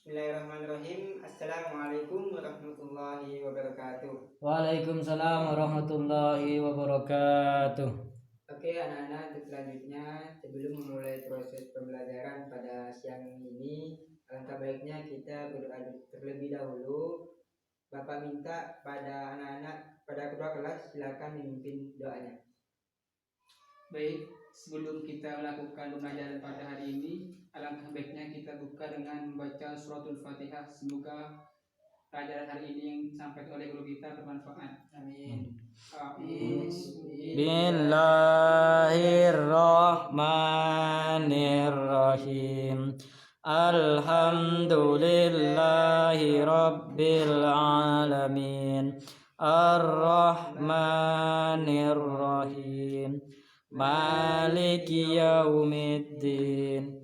Bismillahirrahmanirrahim. Assalamualaikum warahmatullahi wabarakatuh. Waalaikumsalam warahmatullahi wabarakatuh. Oke anak-anak, untuk selanjutnya sebelum memulai proses pembelajaran pada siang ini, alangkah baiknya kita berdoa terlebih dahulu. Bapak minta pada anak-anak, pada kedua kelas, silakan memimpin doanya. Baik, sebelum kita melakukan pembelajaran pada hari ini, alangkah baiknya kita buka dengan membaca suratul Fatihah. Semoga pelajaran hari ini yang disampaikan oleh guru kita bermanfaat. Amin. Bismillahirrahmanirrahim. Alhamdulillahi rabbil alamin. Ar-Rahmanir-Rahim. Maliki yaumiddin.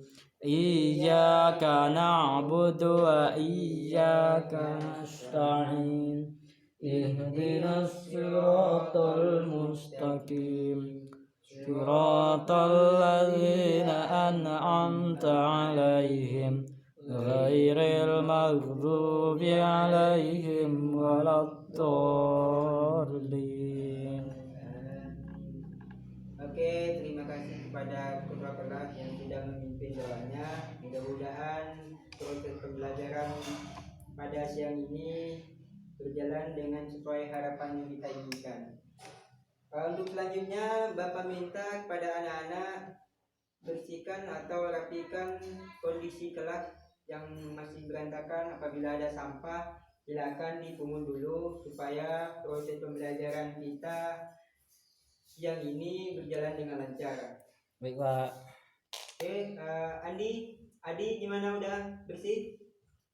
Iyyaka na'budu wa iyyaka nasta'in. Ihdinas siratal mustaqim. Siratal ladzina an'amta 'alaihim ghairil maghdubi 'alaihim waladdallin. Oke, terima kasih kepada kedua kelas yang sudah memimpin doanya. Mudah-mudahan proses pembelajaran pada siang ini berjalan dengan sesuai harapan yang kita inginkan. Untuk selanjutnya, Bapak minta kepada anak-anak bersihkan atau rapikan kondisi kelas yang masih berantakan. Apabila ada sampah, silakan dipungut dulu supaya proses pembelajaran kita siang ini berjalan dengan lancar. Baik, Pak. Oke, Adi gimana, udah bersih?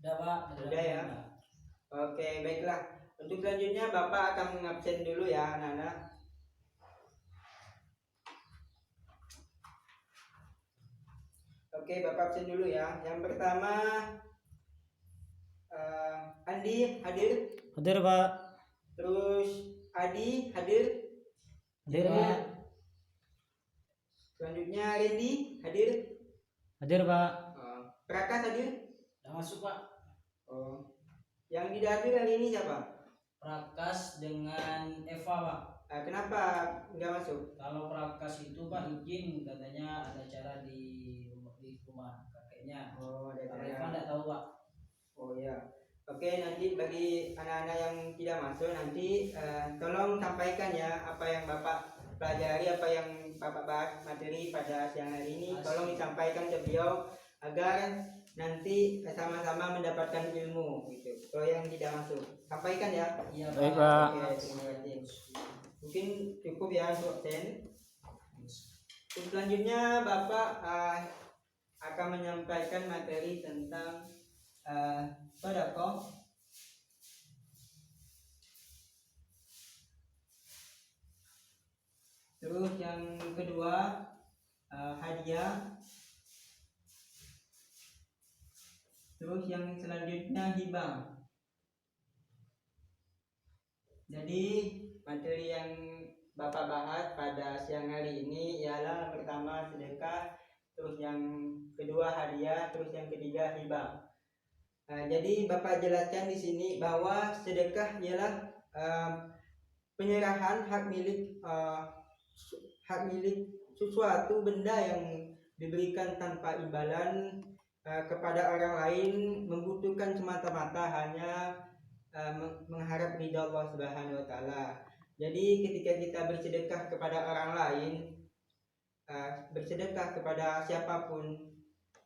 Udah, Pak. Udah ya. Oke, baiklah. Untuk selanjutnya Bapak akan mengabsen dulu ya anak-anak. Oke, Bapak absen dulu ya. Yang pertama, Andi hadir. Hadir, Pak. Terus Adi hadir. Hadir, Pak. Selanjutnya Randy hadir. Hadir, Pak. Prakas hadir. Udah masuk, Pak. Yang tidak hadir hari ini siapa? Prakas dengan Eva, Pak. Kenapa nggak masuk? Kalau Prakas itu, Pak, izin katanya ada acara di rumah kakeknya. Ada Kalau acara. Eva enggak tahu, Pak. Oh ya. Oke, nanti bagi anak-anak yang tidak masuk nanti tolong sampaikan ya apa yang Bapak pelajari, apa yang Bapak bahas materi pada siang hari ini. Tolong disampaikan ke beliau agar nanti sama-sama mendapatkan ilmu gitu. Kalau yang tidak masuk, sampaikan ya. Iya, Baik, Pak. Oke, terima kasih. Mungkin cukup ya untuk absen. Selanjutnya Bapak akan menyampaikan materi tentang sedekah. Terus yang kedua hadiah. Terus yang selanjutnya hibah. Jadi materi yang Bapak bahas pada siang hari ini ialah yang pertama sedekah, terus yang kedua hadiah, terus yang ketiga hibah. Jadi Bapak jelaskan di sini bahwa sedekah ialah penyerahan hak milik sesuatu benda yang diberikan tanpa imbalan kepada orang lain, membutuhkan semata-mata hanya mengharap ridha Allah Subhanahu wa taala. Jadi ketika kita bersedekah kepada orang lain, bersedekah kepada siapapun,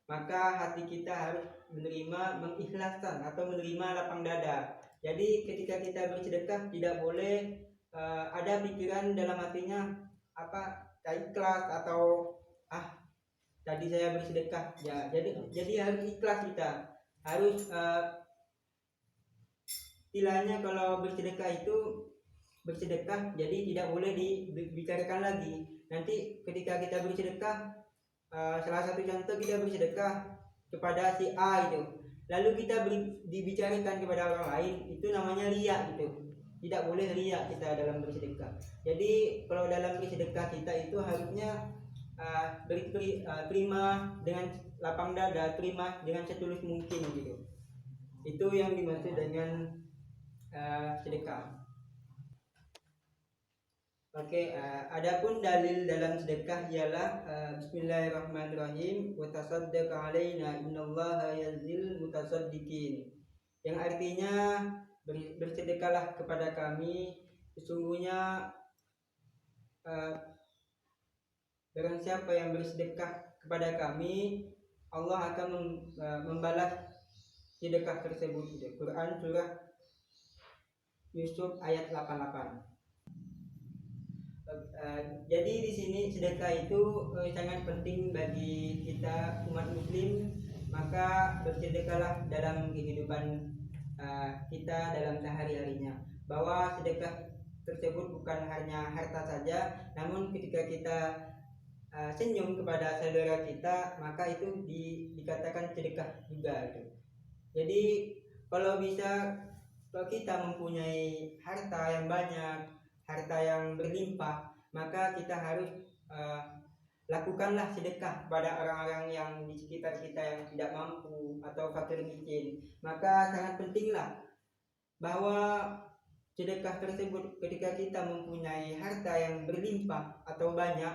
maka hati kita harus menerima, mengikhlaskan atau menerima lapang dada. Jadi ketika kita bersedekah tidak boleh ada pikiran dalam hatinya tak ikhlas atau tadi saya bersedekah ya. Jadi harus ikhlas, kita harus istilahnya kalau bersedekah itu bersedekah jadi tidak boleh dibicarakan lagi. Nanti ketika kita bersedekah, salah satu contoh kita bersedekah kepada si A itu, lalu kita dibicarakan kepada orang lain, itu namanya riya gitu. Tidak boleh riya kita dalam bersedekah. Jadi kalau dalam bersedekah kita itu harusnya terima dengan lapang dada, terima dengan setulus mungkin gitu. Itu yang dimaksud dengan sedekah. Oke, adapun dalil dalam sedekah ialah Bismillahirrahmanirrahim, wa tasaddaq alaina innallaha yazil mutasaddiqin. Yang artinya bersedekahlah kepada kami, sesungguhnya barang siapa yang bersedekah kepada kami, Allah akan membalas sedekah tersebut. Quran surah Yusuf ayat 88. Jadi di sini sedekah itu sangat penting bagi kita umat muslim, maka bersedekahlah dalam kehidupan kita dalam sehari-harinya, bahwa sedekah tersebut bukan hanya harta saja, namun ketika kita senyum kepada saudara kita, maka itu dikatakan sedekah juga gitu. Jadi kalau kita mempunyai harta yang banyak, harta yang berlimpah, maka kita harus lakukanlah sedekah kepada orang-orang yang di sekitar kita yang tidak mampu atau fakir miskin. Maka sangat pentinglah bahwa sedekah tersebut ketika kita mempunyai harta yang berlimpah atau banyak,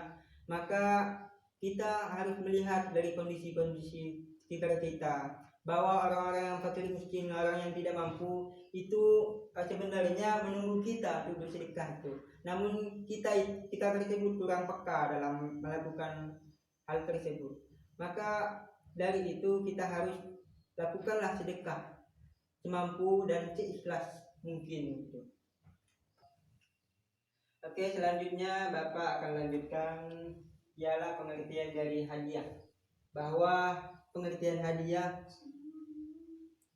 maka kita harus melihat dari kondisi-kondisi sekitar kita, bahwa orang-orang yang fakir miskin, orang yang tidak mampu itu sebenarnya menunggu kita untuk bersedekah itu. Namun kita tersebut kurang peka dalam melakukan hal tersebut. Maka dari itu kita harus lakukanlah sedekah semampu dan seikhlas mungkin gitu. Oke, selanjutnya Bapak akan lanjutkan ialah pengertian dari hadiah. Bahwa pengertian hadiah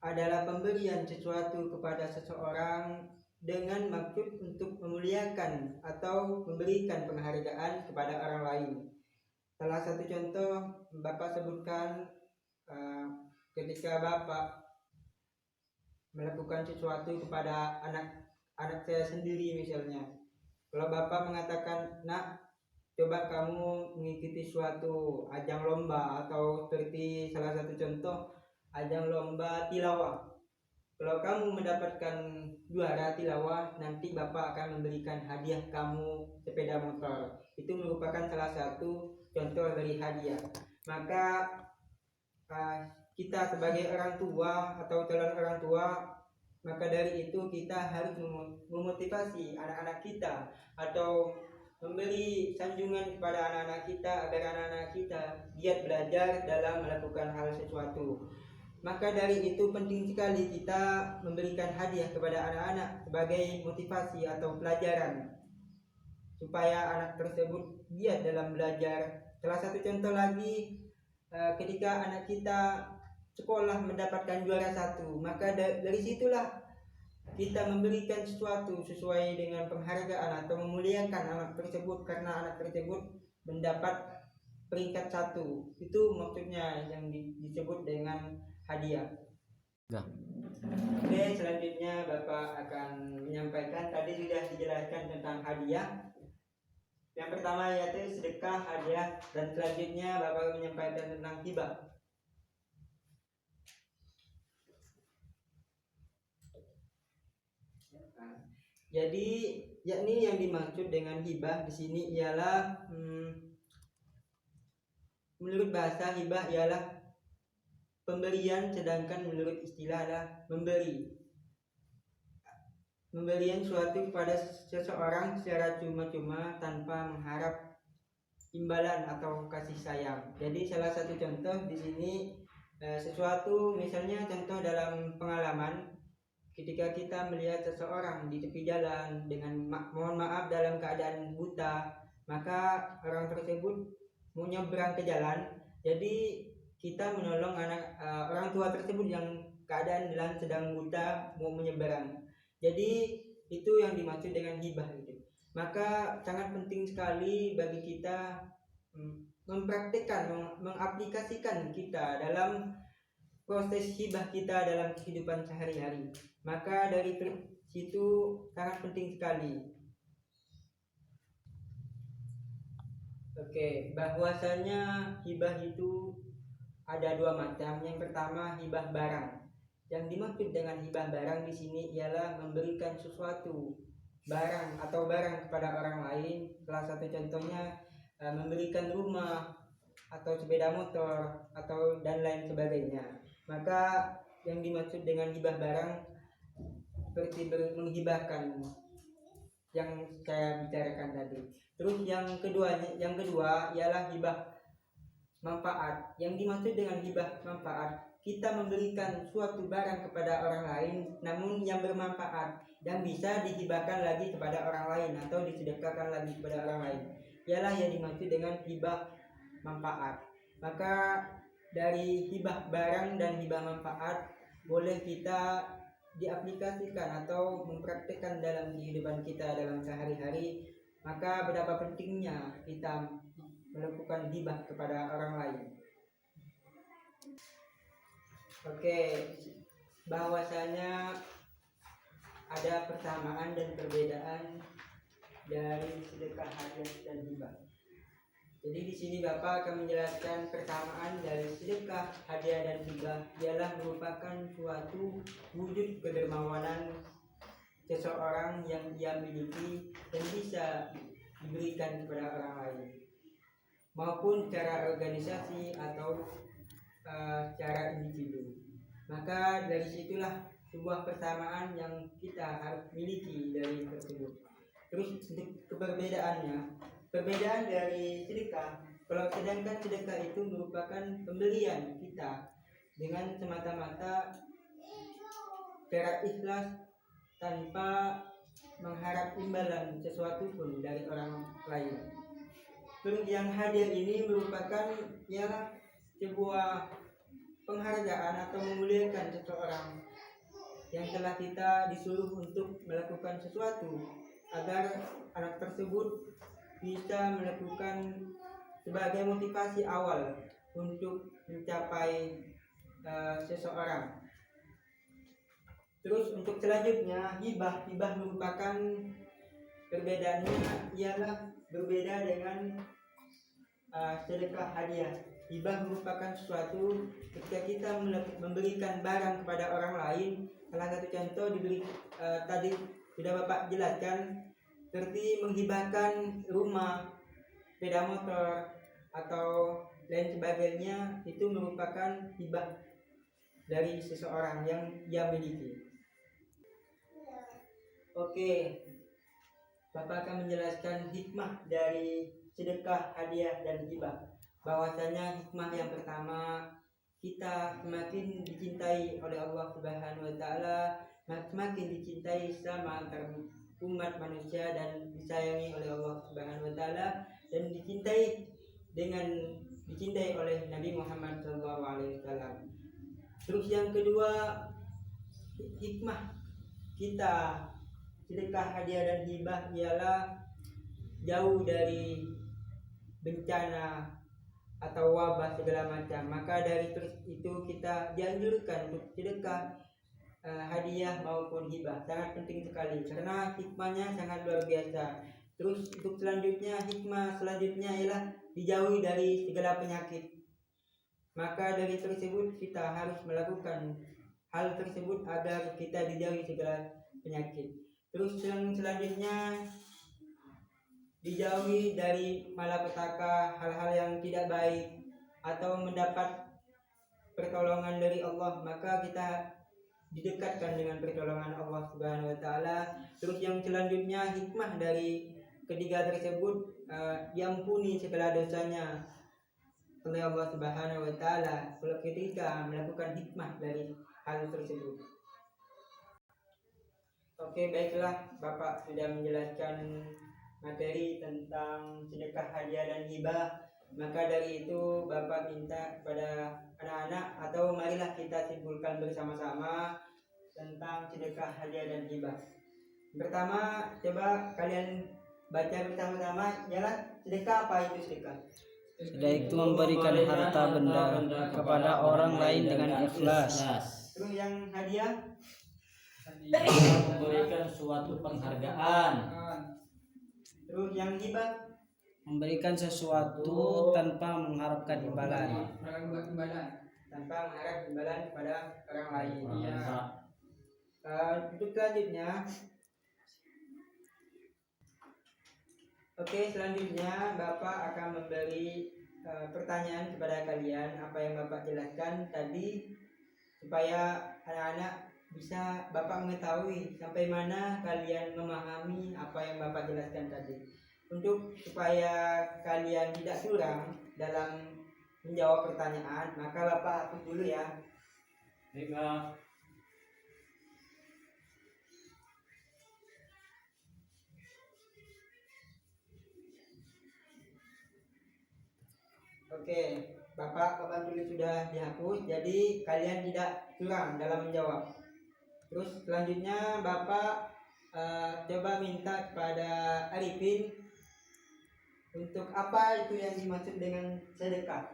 adalah pemberian sesuatu kepada seseorang dengan maksud untuk memuliakan atau memberikan penghargaan kepada orang lain. Salah satu contoh Bapak sebutkan ketika Bapak melakukan sesuatu kepada anak saya sendiri misalnya. Kalau Bapak mengatakan, "Nak, coba kamu mengikuti suatu ajang lomba," atau seperti salah satu contoh ajang lomba tilawah. Kalau kamu mendapatkan juara tilawah, nanti Bapak akan memberikan hadiah kamu sepeda motor. Itu merupakan salah satu contoh dari hadiah. Maka kita sebagai orang tua atau calon orang tua, maka dari itu kita harus memotivasi anak-anak kita atau memberi sanjungan kepada anak-anak kita agar anak-anak kita giat belajar dalam melakukan hal sesuatu. Maka dari itu penting sekali kita memberikan hadiah kepada anak-anak sebagai motivasi atau pelajaran supaya anak tersebut giat dalam belajar. Salah satu contoh lagi, ketika anak kita sekolah mendapatkan juara 1, maka dari situlah kita memberikan sesuatu sesuai dengan penghargaan atau memuliakan anak tersebut karena anak tersebut mendapat peringkat 1. Itu maksudnya yang disebut dengan hadiah. Oke, selanjutnya Bapak akan menyampaikan, tadi sudah dijelaskan tentang hadiah. Yang pertama yaitu sedekah, hadiah, dan selanjutnya Bapak menyampaikan tentang hibah. Jadi yakni yang dimaksud dengan hibah di sini ialah menurut bahasa hibah ialah pemberian, sedangkan menurut istilah adalah memberian suatu kepada seseorang secara cuma-cuma tanpa mengharap imbalan atau kasih sayang. Jadi salah satu contoh di sini sesuatu, misalnya contoh dalam pengalaman, ketika kita melihat seseorang di tepi jalan dengan mohon maaf dalam keadaan buta, maka orang tersebut mau nyebrang ke jalan, jadi kita menolong orang tua tersebut yang keadaan jalan sedang buta mau menyeberang. Jadi itu yang dimaksud dengan hibah itu. Maka sangat penting sekali bagi kita mempraktikkan, mengaplikasikan kita dalam proses hibah kita dalam kehidupan sehari-hari. Maka dari situ sangat penting sekali. Oke, bahwasanya hibah itu ada 2 macam. Yang pertama hibah barang. Yang dimaksud dengan hibah barang di sini ialah memberikan sesuatu barang atau barang kepada orang lain. Salah satu contohnya memberikan rumah atau sepeda motor atau dan lain sebagainya. Maka yang dimaksud dengan hibah barang seperti menghibahkan yang saya bicarakan tadi. Terus yang kedua ialah hibah manfaat. Yang dimaksud dengan hibah manfaat, kita memberikan suatu barang kepada orang lain namun yang bermanfaat dan bisa dihibahkan lagi kepada orang lain atau disedekahkan lagi kepada orang lain. Ialah yang dimaksud dengan hibah manfaat. Maka dari hibah barang dan hibah manfaat boleh kita diaplikasikan atau mempraktikkan dalam kehidupan kita dalam sehari-hari. Maka betapa pentingnya kita melakukan hibah kepada orang lain. Oke, bahwasanya ada persamaan dan perbedaan dari sedekah, hadiah dan hibah. Jadi di sini Bapak akan menjelaskan persamaan dari sedekah, hadiah dan hibah ialah merupakan suatu wujud kedermawanan seseorang yang ia miliki dan bisa diberikan kepada orang lain, maupun secara organisasi atau secara individu. Maka dari situlah sebuah persamaan yang kita harus miliki dari tersebut. Terus untuk perbedaan dari sedekah, kalau sedangkan sedekah itu merupakan pemberian kita dengan semata-mata secara ikhlas tanpa mengharap imbalan sesuatu pun dari orang lain. Terus yang hadiah ini merupakan ialah sebuah penghargaan atau memuliakan seseorang yang telah kita disuruh untuk melakukan sesuatu agar anak tersebut bisa melakukan sebagai motivasi awal untuk mencapai seseorang. Terus untuk selanjutnya hibah merupakan perbedaannya ialah berbeda dengan sedekah hadiah. Hibah merupakan sesuatu ketika kita memberikan barang kepada orang lain. Salah satu contoh tadi sudah Bapak jelaskan, seperti menghibahkan rumah, sepeda motor atau lain sebagainya, itu merupakan hibah dari seseorang yang ia miliki. Oke, Bapak akan menjelaskan hikmah dari sedekah, hadiah dan hibah. Bahwasanya hikmah yang pertama, kita semakin dicintai oleh Allah Subhanahu wa taala, semakin dicintai sama antar umat manusia dan disayangi oleh Allah Subhanahu wa taala dan dicintai oleh Nabi Muhammad SAW. Terus yang kedua, hikmah kita sedekah, hadiah dan hibah ialah jauh dari bencana atau wabah segala macam. Maka dari itu kita dianjurkan untuk sedekah, hadiah maupun hibah. Sangat penting sekali karena hikmahnya sangat luar biasa. Terus untuk hikmah selanjutnya ialah dijauhi dari segala penyakit. Maka dari tersebut kita harus melakukan hal tersebut agar kita dijauhi segala penyakit. Terus yang selanjutnya dijauhi dari malapetaka, hal-hal yang tidak baik atau mendapat pertolongan dari Allah. Maka kita didekatkan dengan pertolongan Allah Subhanahu wa taala. Terus yang selanjutnya hikmah dari ketiga tersebut, diampuni segala dosanya oleh Allah Subhanahu wa taala kalau ketika melakukan hikmah dari hal tersebut. Oke, baiklah, Bapak sudah menjelaskan materi tentang sedekah, hadiah dan hibah. Maka dari itu Bapak minta kepada anak-anak atau marilah kita simpulkan bersama-sama tentang sedekah, hadiah dan hibah. Pertama, coba kalian baca bersama-sama, ialah sedekah. Apa itu sedekah? Sedekah itu memberikan harta benda kepada orang lain dengan ikhlas. Terus yang hadiah? Memberikan suatu penghargaan. Terus yang hibah? Memberikan sesuatu tanpa mengharapkan imbalan. tanpa mengharap imbalan kepada orang lain. Iya. Untuk selanjutnya, selanjutnya Bapak akan memberi pertanyaan kepada kalian apa yang Bapak jelaskan tadi, supaya anak-anak bisa Bapak mengetahui sampai mana kalian memahami apa yang Bapak jelaskan tadi. Untuk supaya kalian tidak curang dalam menjawab pertanyaan, maka Bapak hapus dulu ya. Baiklah. Oke, Bapak papan tulis sudah dihapus, jadi kalian tidak curang dalam menjawab. Terus selanjutnya Bapak coba minta kepada Arifin untuk apa itu yang dimaksud dengan sedekah.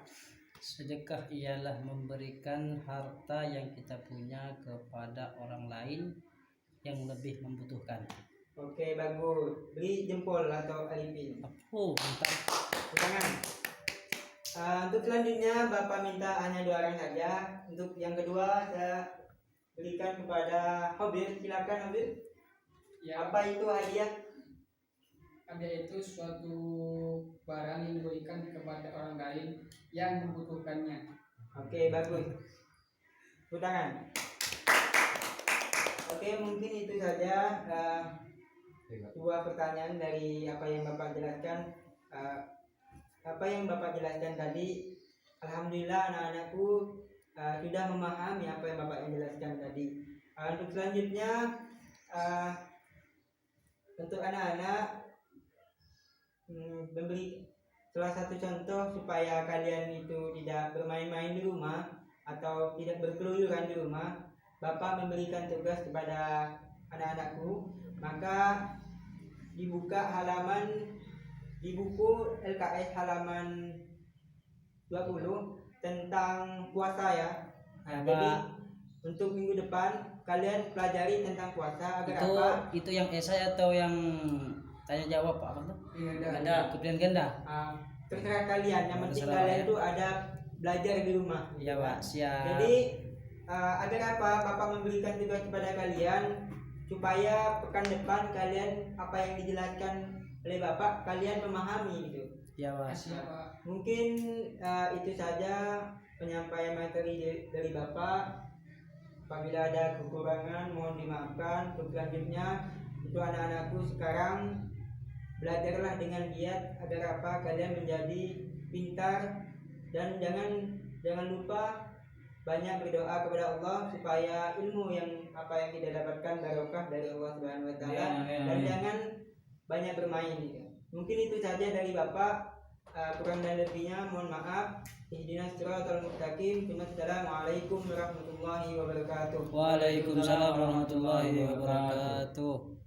Sedekah ialah memberikan harta yang kita punya kepada orang lain yang lebih membutuhkan. Oke, bagus. Beri jempol atau Arifin. Oh, mantap. Tangan. Untuk selanjutnya Bapak minta hanya 2 orang saja. Untuk yang kedua saya berikan kepada Hobir. Silakan Hobir. Ya, Apa itu hadiah? hadiah itu suatu barang yang diberikan kepada orang lain yang membutuhkannya. Oke, bagus. Tepuk tangan. Oke, mungkin itu saja dua pertanyaan dari apa yang Bapak jelaskan. Apa yang Bapak jelaskan tadi, alhamdulillah anak-anakku sudah memahami apa yang Bapak jelaskan tadi. Untuk selanjutnya, untuk anak-anak memberi salah satu contoh supaya kalian itu tidak bermain-main di rumah atau tidak berkeluyuran di rumah. Bapak memberikan tugas kepada anak-anakku, maka dibuka halaman di buku LKS halaman 20 tentang puasa ya. Ya, Jadi Pak. untuk minggu depan kalian pelajari tentang puasa agar Itu apa? itu yang esai atau yang tanya jawab Pak? Apa tuh? Ada kemudian ganda. Terserah kalian, yang penting Terserah, kalian ya. itu ada belajar di rumah. Iya Pak, siap. Jadi agar apa? Bapak memberikan tugas kepada kalian supaya pekan depan kalian apa yang dijelaskan oleh Bapak kalian memahami gitu. Iya Pak. Siapa? Mungkin itu saja penyampaian materi dari Bapak. Apabila ada kekurangan mohon dimaafkan. Untuk selanjutnya, untuk anak-anakku sekarang belajarlah dengan giat agar apa? Kalian menjadi pintar dan jangan lupa banyak berdoa kepada Allah supaya ilmu yang apa yang kita dapatkan barokah dari Allah Subhanahu wa taala, dan jangan banyak bermain gitu. Mungkin itu saja dari Bapak. Kurang dan lebihnya mohon maaf. Ihdinas siratal mustaqim. Wassalamualaikum warahmatullahi wabarakatuh. Waalaikumsalam warahmatullahi wabarakatuh.